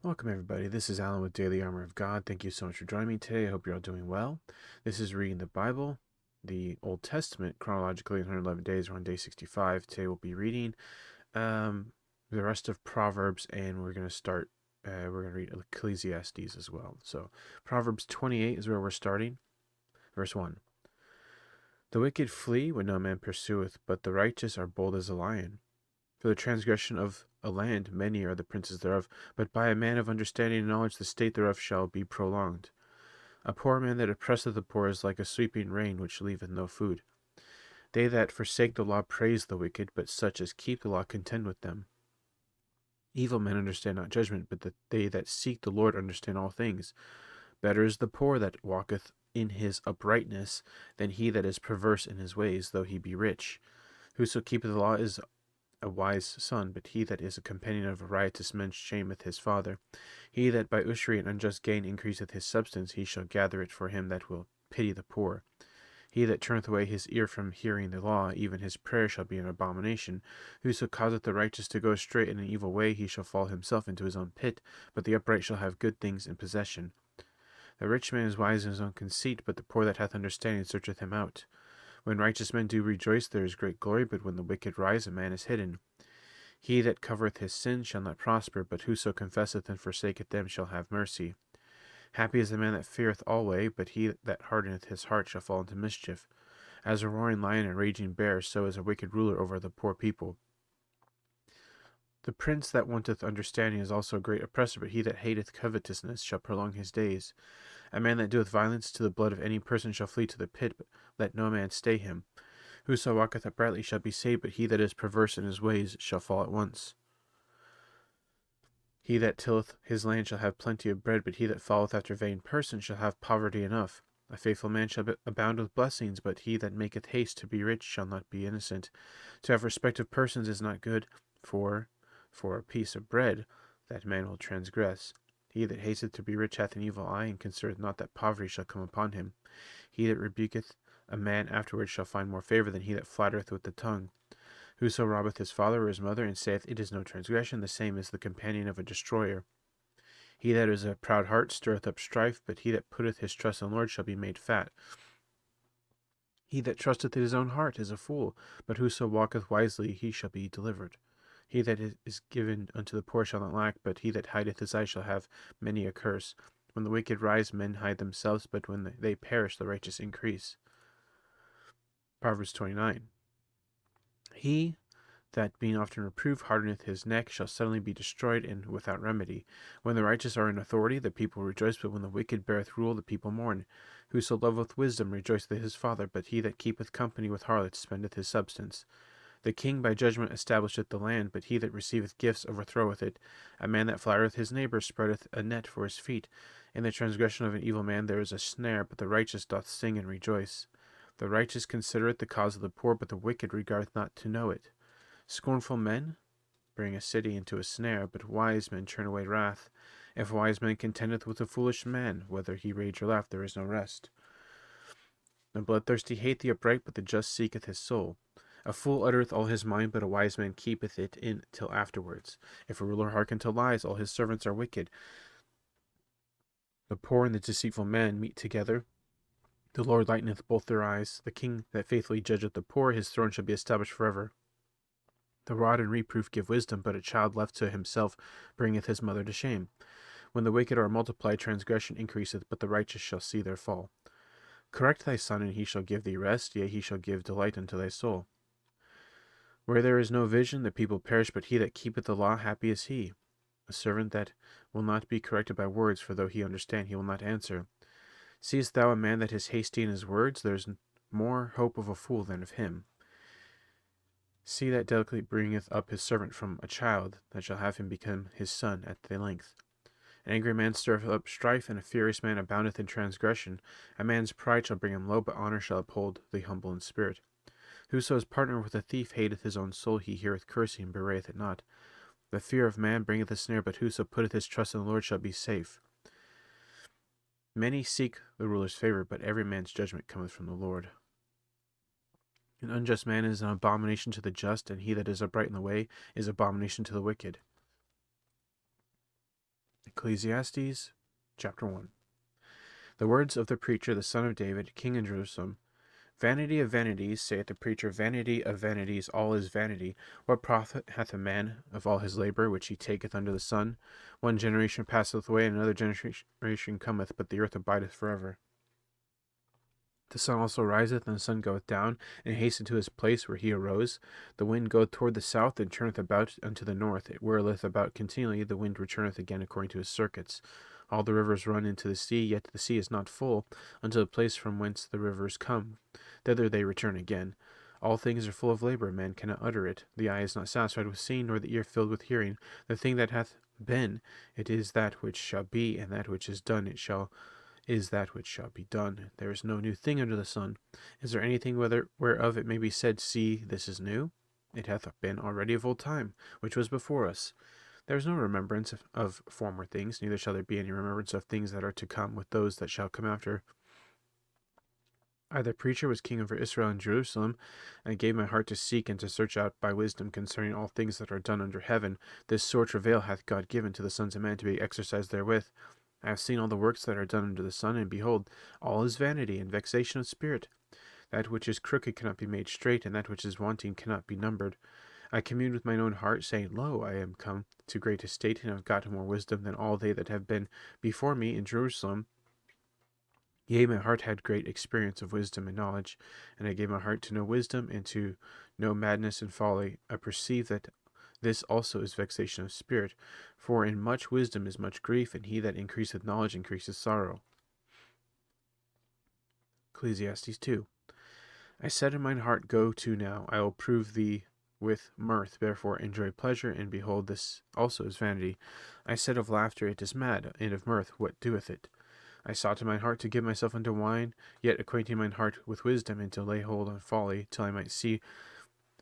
Welcome, everybody. This is Alan with Daily Armour of God. Thank you so much for joining me today. I hope you're all doing well. This is reading the Bible, the Old Testament, chronologically in 111 days. We're on day 65. Today we'll be reading the rest of Proverbs, and we're going to read Ecclesiastes as well. So, Proverbs 28 is where we're starting. Verse 1. The wicked flee when no man pursueth, but the righteous are bold as a lion. For the transgression of a land many are the princes thereof, but by a man of understanding and knowledge the state thereof shall be prolonged. A poor man that oppresseth the poor is like a sweeping rain which leaveth no food. They that forsake the law praise the wicked, but such as keep the law contend with them. Evil men understand not judgment, but they that seek the Lord understand all things. Better is the poor that walketh in his uprightness than he that is perverse in his ways, though he be rich. Whoso keepeth the law is a wise son, but he that is a companion of a riotous man shameth his father. He that by usury and unjust gain increaseth his substance, he shall gather it for him that will pity the poor. He that turneth away his ear from hearing the law, even his prayer shall be an abomination. Whoso causeth the righteous to go astray in an evil way, he shall fall himself into his own pit, but the upright shall have good things in possession. The rich man is wise in his own conceit, but the poor that hath understanding searcheth him out. When righteous men do rejoice, there is great glory, but when the wicked rise, a man is hidden. He that covereth his sins shall not prosper, but whoso confesseth and forsaketh them shall have mercy. Happy is the man that feareth alway, but he that hardeneth his heart shall fall into mischief. As a roaring lion and raging bear, so is a wicked ruler over the poor people. The prince that wanteth understanding is also a great oppressor, but he that hateth covetousness shall prolong his days. A man that doeth violence to the blood of any person shall flee to the pit, but let no man stay him. Whoso walketh uprightly shall be saved, but he that is perverse in his ways shall fall at once. He that tilleth his land shall have plenty of bread, but he that followeth after vain persons shall have poverty enough. A faithful man shall abound with blessings, but he that maketh haste to be rich shall not be innocent. To have respect of persons is not good, for a piece of bread that man will transgress. He that hasteth to be rich hath an evil eye, and considereth not that poverty shall come upon him. He that rebuketh a man afterwards shall find more favor than he that flattereth with the tongue. Whoso robbeth his father or his mother, and saith, It is no transgression, the same is the companion of a destroyer. He that is a proud heart stirreth up strife, but he that putteth his trust in the Lord shall be made fat. He that trusteth in his own heart is a fool, but whoso walketh wisely, he shall be delivered. He that is given unto the poor shall not lack, but he that hideth his eyes shall have many a curse. When the wicked rise, men hide themselves, but when they perish, the righteous increase. Proverbs 29. He that, being often reproved, hardeneth his neck, shall suddenly be destroyed, and without remedy. When the righteous are in authority, the people rejoice, but when the wicked beareth rule, the people mourn. Whoso loveth wisdom rejoiceth his father, but he that keepeth company with harlots spendeth his substance. The king by judgment establisheth the land, but he that receiveth gifts overthroweth it. A man that flattereth his neighbour spreadeth a net for his feet. In the transgression of an evil man there is a snare, but the righteous doth sing and rejoice. The righteous considereth the cause of the poor, but the wicked regardeth not to know it. Scornful men bring a city into a snare, but wise men turn away wrath. If a wise man contendeth with a foolish man, whether he rage or laugh, there is no rest. The bloodthirsty hate the upright, but the just seeketh his soul. A fool uttereth all his mind, but a wise man keepeth it in till afterwards. If a ruler hearken to lies, all his servants are wicked. The poor and the deceitful man meet together. The Lord lighteneth both their eyes. The king that faithfully judgeth the poor, his throne shall be established forever. The rod and reproof give wisdom, but a child left to himself bringeth his mother to shame. When the wicked are multiplied, transgression increaseth, but the righteous shall see their fall. Correct thy son, and he shall give thee rest, yea, he shall give delight unto thy soul. Where there is no vision, the people perish, but he that keepeth the law, happy is he. A servant that will not be corrected by words, for though he understand, he will not answer. Seest thou a man that is hasty in his words? There is more hope of a fool than of him. See that delicately bringeth up his servant from a child, that shall have him become his son at the length. An angry man stirreth up strife, and a furious man aboundeth in transgression. A man's pride shall bring him low, but honor shall uphold the humble in spirit. Whoso is partner with a thief hateth his own soul, he heareth cursing, and bewrayeth it not. The fear of man bringeth a snare, but whoso putteth his trust in the Lord shall be safe. Many seek the ruler's favor, but every man's judgment cometh from the Lord. An unjust man is an abomination to the just, and he that is upright in the way is abomination to the wicked. Ecclesiastes chapter 1. The words of the preacher, the son of David, king in Jerusalem. Vanity of vanities, saith the preacher, vanity of vanities, all is vanity. What profit hath a man of all his labor which he taketh under the sun? One generation passeth away, and another generation cometh, but the earth abideth forever. The sun also riseth, and the sun goeth down, and hasteneth to his place where he arose. The wind goeth toward the south, and turneth about unto the north. It whirleth about continually, the wind returneth again according to his circuits. All the rivers run into the sea, yet the sea is not full, unto the place from whence the rivers come. Thither they return again. All things are full of labor, man cannot utter it. The eye is not satisfied with seeing, nor the ear filled with hearing. The thing that hath been, it is that which shall be, and that which is done, is that which shall be done. There is no new thing under the sun. Is there anything whereof it may be said, See, this is new? It hath been already of old time, which was before us. There is no remembrance of former things, neither shall there be any remembrance of things that are to come with those that shall come after. I, the preacher, was king over Israel and Jerusalem, and gave my heart to seek and to search out by wisdom concerning all things that are done under heaven. This sore travail hath God given to the sons of men to be exercised therewith. I have seen all the works that are done under the sun, and behold, all is vanity and vexation of spirit. That which is crooked cannot be made straight, and that which is wanting cannot be numbered. I communed with mine own heart, saying, Lo, I am come to great estate, and have got more wisdom than all they that have been before me in Jerusalem. Yea, my heart had great experience of wisdom and knowledge, and I gave my heart to know wisdom and to know madness and folly. I perceive that this also is vexation of spirit, for in much wisdom is much grief, and he that increaseth knowledge increaseth sorrow. Ecclesiastes 2. I said in mine heart, Go to now, I will prove thee with mirth, therefore enjoy pleasure, and behold, this also is vanity. I said of laughter, It is mad, and of mirth, what doeth it? I sought in mine heart to give myself unto wine, yet acquainting mine heart with wisdom, and to lay hold on folly, till I might see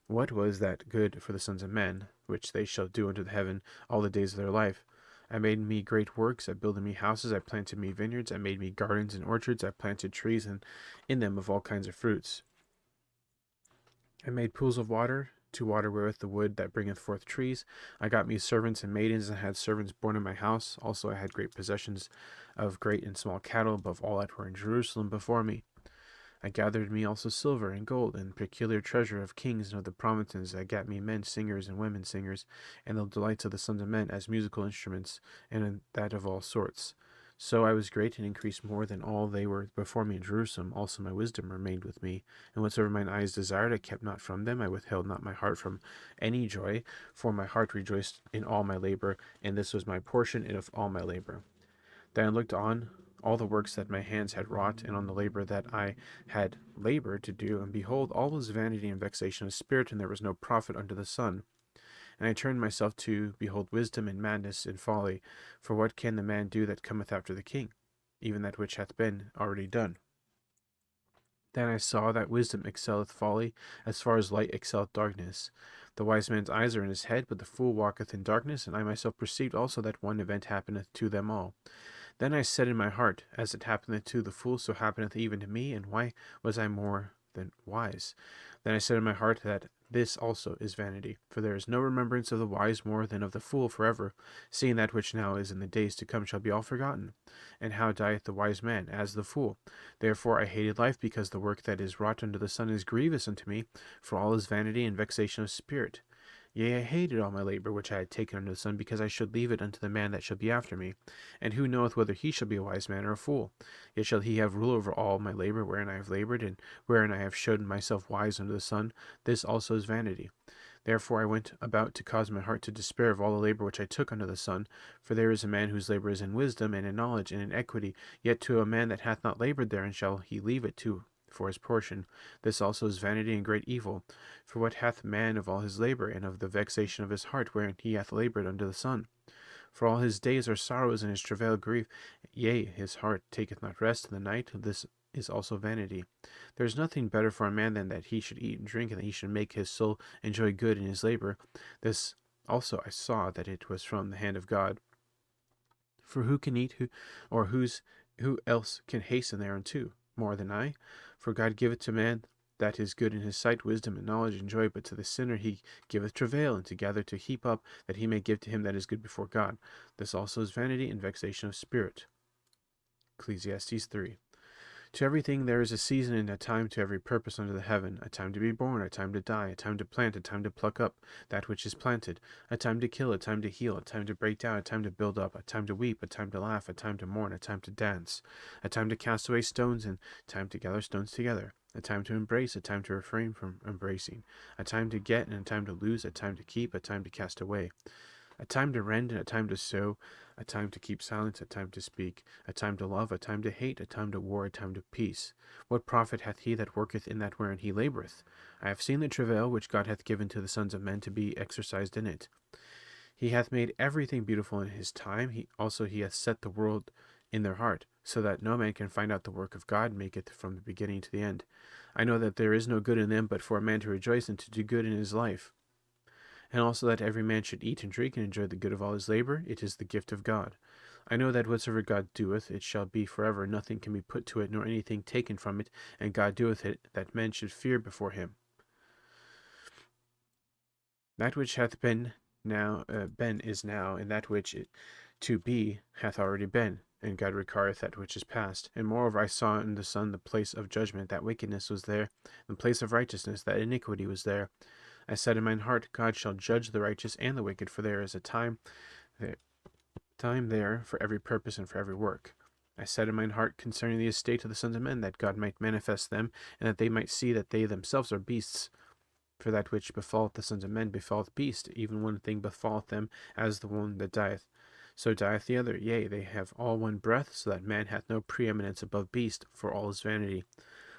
what was that good for the sons of men, which they shall do unto the heaven all the days of their life. I made me great works, I builded me houses, I planted me vineyards, I made me gardens and orchards, I planted trees, and in them of all kinds of fruits. I made pools of water, to water wherewith the wood that bringeth forth trees. I got me servants and maidens, and had servants born in my house. Also I had great possessions of great and small cattle, above all that were in Jerusalem before me. I gathered me also silver and gold, and peculiar treasure of kings and of the provinces. I gat me men singers and women singers, and the delights of the sons of men as musical instruments, and that of all sorts. So I was great and increased more than all they were before me in Jerusalem. Also my wisdom remained with me, and whatsoever mine eyes desired I kept not from them. I withheld not my heart from any joy, for my heart rejoiced in all my labor, and this was my portion of all my labor. Then I looked on all the works that my hands had wrought, and on the labor that I had labored to do, and behold, all was vanity and vexation of spirit, and there was no profit under the sun. And I turned myself to behold wisdom and madness and folly. For what can the man do that cometh after the king? Even that which hath been already done. Then I saw that wisdom excelleth folly, as far as light excelleth darkness. The wise man's eyes are in his head, but the fool walketh in darkness. And I myself perceived also that one event happeneth to them all. Then I said in my heart, As it happeneth to the fool, so happeneth even to me, and why was I more than wise? Then I said in my heart that this also is vanity, for there is no remembrance of the wise more than of the fool forever, seeing that which now is in the days to come shall be all forgotten. And how dieth the wise man? As the fool. Therefore I hated life, because the work that is wrought under the sun is grievous unto me, for all is vanity and vexation of spirit. Yea, I hated all my labor which I had taken under the sun, because I should leave it unto the man that shall be after me. And who knoweth whether he shall be a wise man or a fool? Yet shall he have rule over all my labor wherein I have labored, and wherein I have showed myself wise under the sun. This also is vanity. Therefore I went about to cause my heart to despair of all the labor which I took under the sun. For there is a man whose labor is in wisdom, and in knowledge, and in equity. Yet to a man that hath not labored therein shall he leave it to for his portion. This also is vanity and great evil. For what hath man of all his labor, and of the vexation of his heart, wherein he hath labored under the sun? For all his days are sorrows, and his travail grief. Yea, his heart taketh not rest in the night. This is also vanity. There is nothing better for a man than that he should eat and drink, and that he should make his soul enjoy good in his labor. This also I saw, that it was from the hand of God. For who can eat, who else can hasten thereunto? More than I? For God giveth to man that is good in his sight, wisdom and knowledge and joy, but to the sinner he giveth travail, and to gather, to heap up, that he may give to him that is good before God. This also is vanity and vexation of spirit. Ecclesiastes 3. To everything there is a season and a time to every purpose under the heaven, a time to be born, a time to die, a time to plant, a time to pluck up that which is planted, a time to kill, a time to heal, a time to break down, a time to build up, a time to weep, a time to laugh, a time to mourn, a time to dance, a time to cast away stones, and time to gather stones together, a time to embrace, a time to refrain from embracing, a time to get and a time to lose, a time to keep, a time to cast away, a time to rend and a time to sow, a time to keep silence, a time to speak, a time to love, a time to hate, a time to war, a time to peace. What profit hath he that worketh in that wherein he laboureth? I have seen the travail which God hath given to the sons of men to be exercised in it. He hath made everything beautiful in his time. He hath set the world in their heart, so that no man can find out the work of God maketh from the beginning to the end. I know that there is no good in them, but for a man to rejoice and to do good in his life, and also that every man should eat and drink and enjoy the good of all his labor. It is the gift of God. I know that whatsoever God doeth, it shall be forever. Nothing can be put to it, nor anything taken from it, and God doeth it, that men should fear before him. That which hath been is now, and that which to be hath already been, and God regardeth that which is past. And moreover, I saw in the sun the place of judgment, that wickedness was there, and the place of righteousness, that iniquity was there. I said in mine heart, God shall judge the righteous and the wicked, for there is a time there for every purpose and for every work. I said in mine heart concerning the estate of the sons of men, that God might manifest them, and that they might see that they themselves are beasts. For that which befalleth the sons of men befalleth beasts, even one thing befalleth them, as the one that dieth. So dieth the other. Yea, they have all one breath, so that man hath no preeminence above beast, for all is vanity.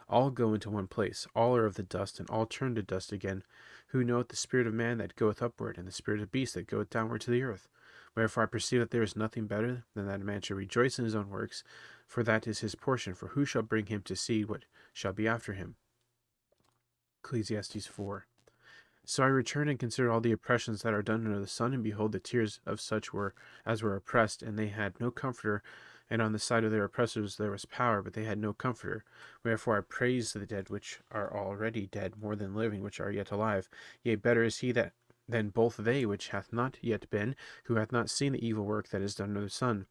All go into one place, all are of the dust, and all turn to dust again. Who knoweth the spirit of man that goeth upward, and the spirit of beast that goeth downward to the earth? Wherefore I perceive that there is nothing better than that a man should rejoice in his own works, for that is his portion. For who shall bring him to see what shall be after him? Ecclesiastes 4. So I returned and considered all the oppressions that are done under the sun, and behold, the tears of such were oppressed, and they had no comforter. And on the side of their oppressors there was power, but they had no comforter. Wherefore I praise the dead which are already dead more than living which are yet alive. Yea, better is he that than both they which hath not yet been, who hath not seen the evil work that is done under the sun.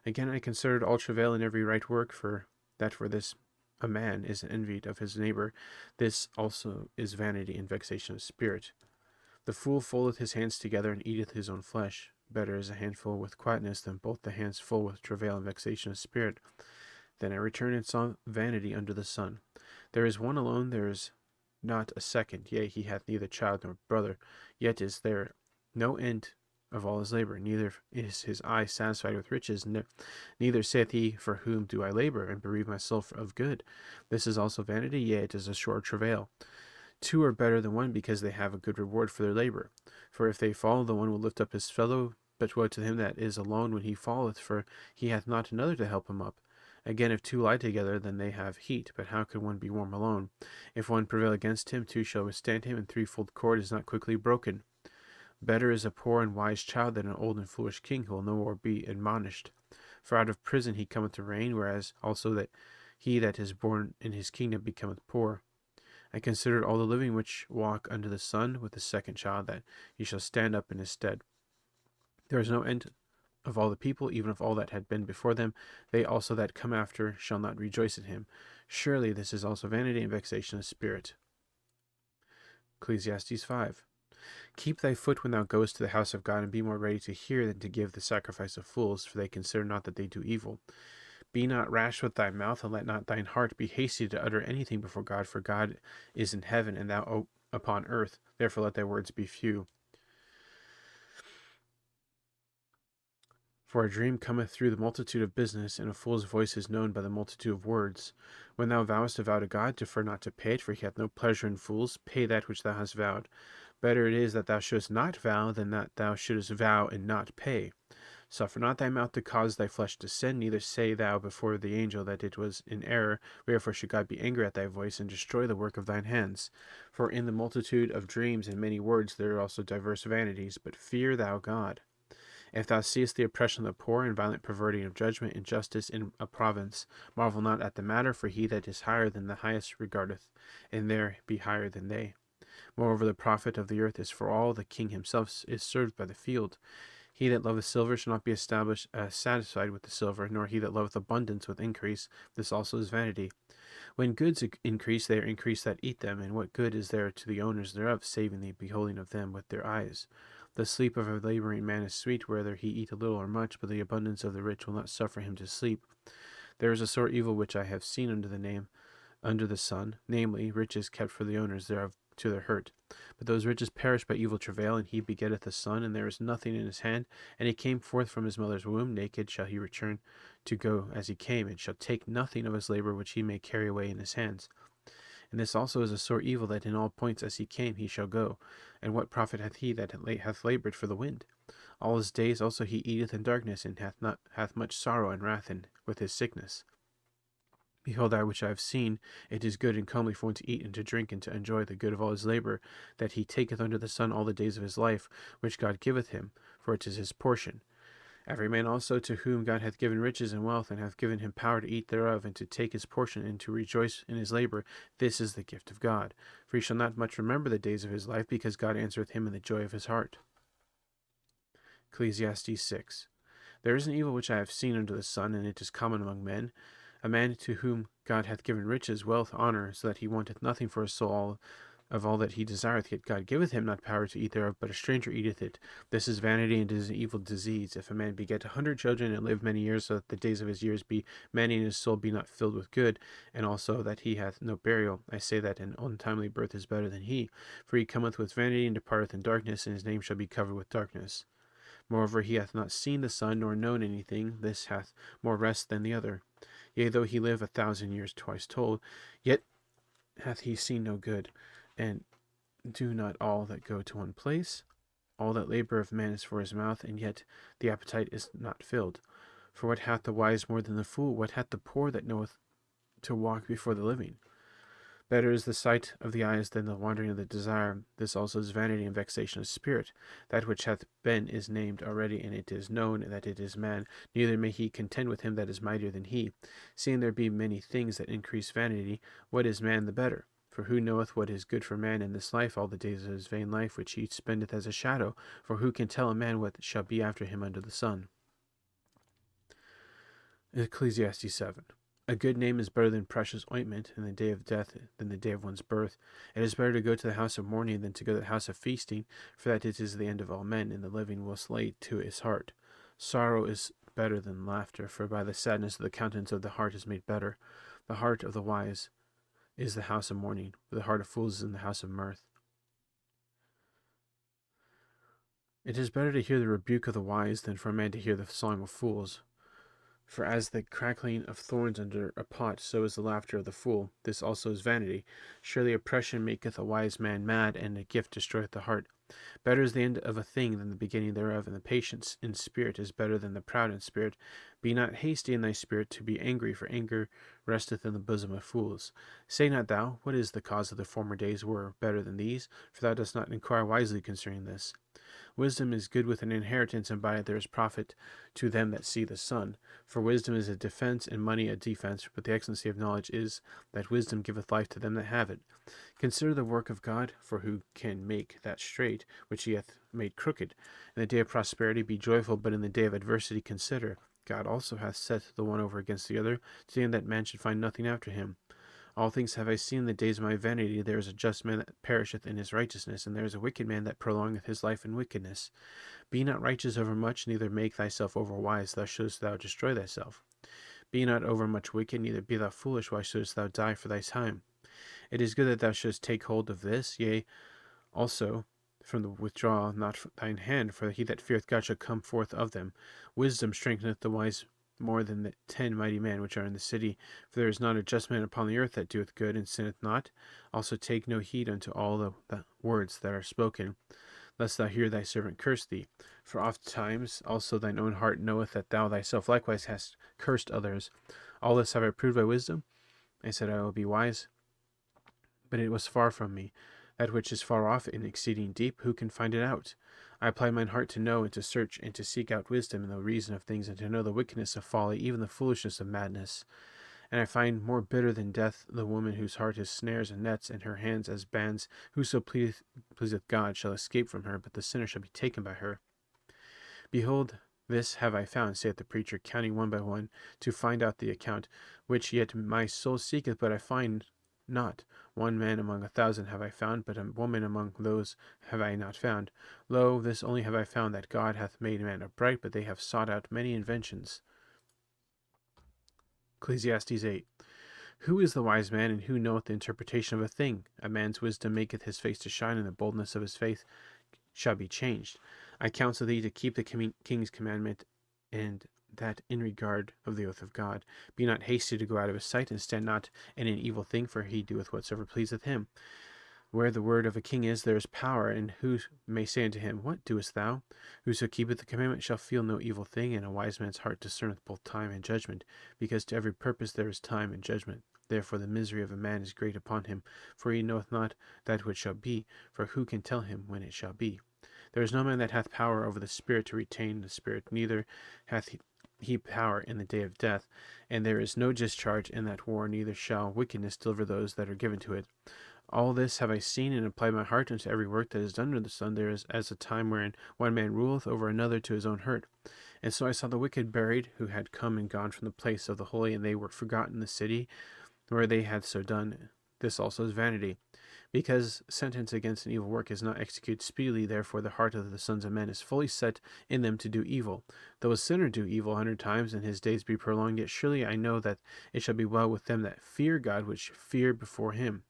Again I considered all travail in every right work, for this a man is envied of his neighbor. This also is vanity and vexation of spirit. The fool foldeth his hands together and eateth his own flesh. Better is a handful with quietness than both the hands full with travail and vexation of spirit. Then I returned and saw vanity under the sun. There is one alone, there is not a second. Yea, he hath neither child nor brother. Yet is there no end of all his labor. Neither is his eye satisfied with riches. Neither saith he, for whom do I labor, and bereave myself of good? This is also vanity. Yea, it is a short travail. Two are better than one, because they have a good reward for their labor. For if they fall, the one will lift up his fellow. But woe to him that is alone when he falleth, for he hath not another to help him up. Again, if two lie together, then they have heat. But how can one be warm alone? If one prevail against him, two shall withstand him, and threefold cord is not quickly broken. Better is a poor and wise child than an old and foolish king, who will no more be admonished. For out of prison he cometh to reign, whereas also that he that is born in his kingdom becometh poor. I considered all the living which walk under the sun, with the second child, that he shall stand up in his stead. There is no end of all the people, even of all that had been before them. They also that come after shall not rejoice in him. Surely this is also vanity and vexation of spirit. Ecclesiastes 5. Keep thy foot when thou goest to the house of God, and be more ready to hear than to give the sacrifice of fools, for they consider not that they do evil. Be not rash with thy mouth, and let not thine heart be hasty to utter anything before God, for God is in heaven, and thou upon earth. Therefore let thy words be few. For a dream cometh through the multitude of business, and a fool's voice is known by the multitude of words. When thou vowest a vow to God, defer not to pay it, for he hath no pleasure in fools. Pay that which thou hast vowed. Better it is that thou shouldest not vow, than that thou shouldest vow and not pay. Suffer not thy mouth to cause thy flesh to sin, neither say thou before the angel that it was in error. Wherefore should God be angry at thy voice, and destroy the work of thine hands? For in the multitude of dreams and many words there are also diverse vanities, but fear thou God. If thou seest the oppression of the poor, and violent perverting of judgment, injustice in a province, marvel not at the matter, for he that is higher than the highest regardeth, and there be higher than they. Moreover, the profit of the earth is for all, the king himself is served by the field. He that loveth silver shall not be established satisfied with the silver, nor he that loveth abundance with increase. This also is vanity. When goods increase, they are increased that eat them, and what good is there to the owners thereof, saving the beholding of them with their eyes? The sleep of a laboring man is sweet, whether he eat a little or much, but the abundance of the rich will not suffer him to sleep. There is a sore evil which I have seen under the sun, namely, riches kept for the owners thereof to their hurt. But those riches perish by evil travail, and he begetteth a son, and there is nothing in his hand, and he came forth from his mother's womb, naked shall he return to go as he came, and shall take nothing of his labor which he may carry away in his hands. And this also is a sore evil, that in all points as he came he shall go. And what profit hath he that hath labored for the wind? All his days also he eateth in darkness, and hath much sorrow and wrath with his sickness. Behold, that which I have seen, it is good and comely for one to eat and to drink and to enjoy the good of all his labor, that he taketh under the sun all the days of his life, which God giveth him, for it is his portion. Every man also to whom God hath given riches and wealth, and hath given him power to eat thereof, and to take his portion, and to rejoice in his labor, this is the gift of God. For he shall not much remember the days of his life, because God answereth him in the joy of his heart. Ecclesiastes 6. There is an evil which I have seen under the sun, and it is common among men, a man to whom God hath given riches, wealth, honor, so that he wanteth nothing for his soul of all that he desireth, yet God giveth him not power to eat thereof, but a stranger eateth it. This is vanity, and is an evil disease. If a man beget 100 children, and live many years, so that the days of his years be many, and his soul be not filled with good, and also that he hath no burial, I say that an untimely birth is better than he. For he cometh with vanity, and departeth in darkness, and his name shall be covered with darkness. Moreover, he hath not seen the sun, nor known anything. This hath more rest than the other. Yea, though he live 1,000 years twice told, yet hath he seen no good. And do not all that go to one place? All that labor of man is for his mouth, and yet the appetite is not filled. For what hath the wise more than the fool? What hath the poor that knoweth to walk before the living? Better is the sight of the eyes than the wandering of the desire. This also is vanity and vexation of spirit. That which hath been is named already, and it is known that it is man. Neither may he contend with him that is mightier than he. Seeing there be many things that increase vanity, what is man the better? For who knoweth what is good for man in this life, all the days of his vain life, which he spendeth as a shadow? For who can tell a man what shall be after him under the sun? Ecclesiastes 7. A good name is better than precious ointment, in the day of death than the day of one's birth. It is better to go to the house of mourning than to go to the house of feasting, for that it is the end of all men, and the living will slay to his heart. Sorrow is better than laughter, for by the sadness of the countenance of the heart is made better. The heart of the wise is the house of mourning, but the heart of fools is in the house of mirth. It is better to hear the rebuke of the wise than for a man to hear the song of fools. For as the crackling of thorns under a pot, so is the laughter of the fool. This also is vanity. Surely oppression maketh a wise man mad, and a gift destroyeth the heart. Better is the end of a thing than the beginning thereof, and the patience in spirit is better than the proud in spirit. Be not hasty in thy spirit to be angry, for anger resteth in the bosom of fools. Say not thou, what is the cause of the former days were better than these? For thou dost not inquire wisely concerning this. Wisdom is good with an inheritance, and by it there is profit to them that see the sun. For wisdom is a defense, and money a defense. But the excellency of knowledge is that wisdom giveth life to them that have it. Consider the work of God, for who can make that straight which he hath made crooked? In the day of prosperity be joyful, but in the day of adversity consider. God also hath set the one over against the other, to the end that man should find nothing after him. All things have I seen in the days of my vanity. There is a just man that perisheth in his righteousness, and there is a wicked man that prolongeth his life in wickedness. Be not righteous over much, neither make thyself over wise, thus shouldest thou destroy thyself. Be not over much wicked, neither be thou foolish, why shouldest thou die for thy time? It is good that thou shouldest take hold of this, yea, also from the withdraw not thine hand, for he that feareth God shall come forth of them. Wisdom strengtheneth the wise more than the 10 mighty men which are in the city. For there is not a just man upon the earth that doeth good and sinneth not. Also take no heed unto all the words that are spoken, lest thou hear thy servant curse thee. For oft times also thine own heart knoweth that thou thyself likewise hast cursed others. All this have I proved by wisdom. I said I will be wise, but it was far from me. That which is far off and exceeding deep, who can find it out? I apply mine heart to know and to search and to seek out wisdom and the reason of things, and to know the wickedness of folly, even the foolishness of madness. And I find more bitter than death the woman whose heart is snares and nets, and her hands as bands. Whoso pleaseth God shall escape from her, but the sinner shall be taken by her. Behold, this have I found, saith the preacher, counting one by one, to find out the account, which yet my soul seeketh, but I find not. One man among 1,000 have I found, but a woman among those have I not found. Lo, this only have I found, that God hath made man upright, but they have sought out many inventions. Ecclesiastes 8. Who is the wise man, and who knoweth the interpretation of a thing? A man's wisdom maketh his face to shine, and the boldness of his faith shall be changed. I counsel thee to keep the king's commandment, and that in regard of the oath of God. Be not hasty to go out of his sight, and stand not in an evil thing, for he doeth whatsoever pleaseth him. Where the word of a king is, there is power, and who may say unto him, What doest thou? Whoso keepeth the commandment shall feel no evil thing, and a wise man's heart discerneth both time and judgment, because to every purpose there is time and judgment. Therefore the misery of a man is great upon him, for he knoweth not that which shall be, for who can tell him when it shall be? There is no man that hath power over the spirit to retain the spirit, neither hath he power in the day of death, and there is no discharge in that war, neither shall wickedness deliver those that are given to it. All this have I seen, and applied my heart unto every work that is done under the sun. There is as a time wherein one man ruleth over another to his own hurt. And so I saw the wicked buried, who had come and gone from the place of the holy, and they were forgotten in the city where they had so done. This also is vanity. Because sentence against an evil work is not executed speedily, therefore the heart of the sons of men is fully set in them to do evil. Though a sinner do evil 100 times, and his days be prolonged, yet surely I know that it shall be well with them that fear God, which fear before him.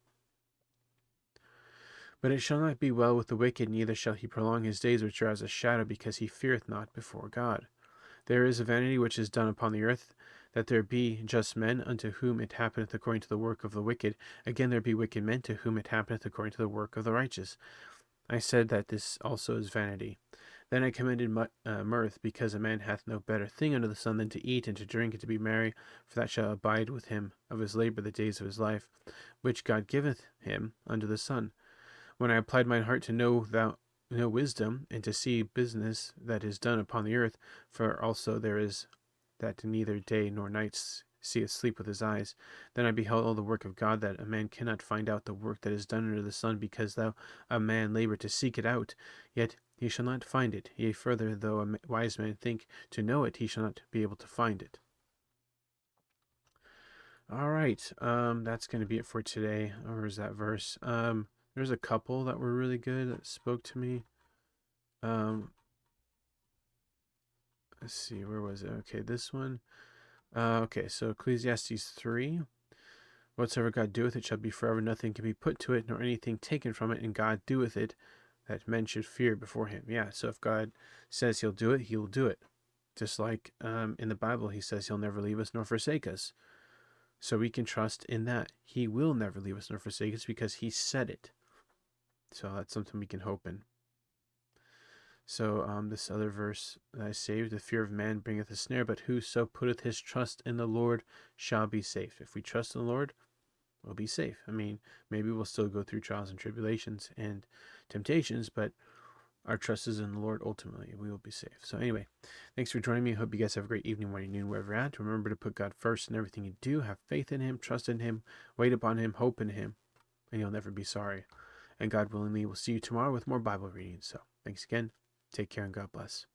But it shall not be well with the wicked, neither shall he prolong his days, which are as a shadow, because he feareth not before God. There is a vanity which is done upon the earth, that there be just men, unto whom it happeneth according to the work of the wicked. Again there be wicked men, to whom it happeneth according to the work of the righteous. I said that this also is vanity. Then I commended mirth, because a man hath no better thing under the sun than to eat and to drink and to be merry, for that shall abide with him of his labor the days of his life, which God giveth him under the sun. When I applied mine heart to know wisdom, and to see business that is done upon the earth, for also there is that neither day nor night seeth sleep with his eyes, then I beheld all the work of God, that a man cannot find out the work that is done under the sun, because though a man labor to seek it out, yet he shall not find it. Yea, further, though a wise man think to know it, he shall not be able to find it. All right, that's going to be it for today. Or is that verse? There's a couple that were really good that spoke to me. Let's see, where was it? Okay, this one. Okay, so Ecclesiastes 3. Whatsoever God doeth, it shall be forever. Nothing can be put to it, nor anything taken from it, and God doeth it, that men should fear before him. Yeah, so if God says he'll do it, he'll do it. Just like in the Bible, he says he'll never leave us nor forsake us. So we can trust in that. He will never leave us nor forsake us, because he said it. So that's something we can hope in. So this other verse that I saved, the fear of man bringeth a snare, but whoso putteth his trust in the Lord shall be safe. If we trust in the Lord, we'll be safe. I mean, maybe we'll still go through trials and tribulations and temptations, but our trust is in the Lord ultimately, and we will be safe. So anyway, thanks for joining me. I hope you guys have a great evening, morning, noon, wherever you're at. Remember to put God first in everything you do. Have faith in him, trust in him, wait upon him, hope in him, and you'll never be sorry. And God willingly, we'll see you tomorrow with more Bible reading. So thanks again. Take care and God bless.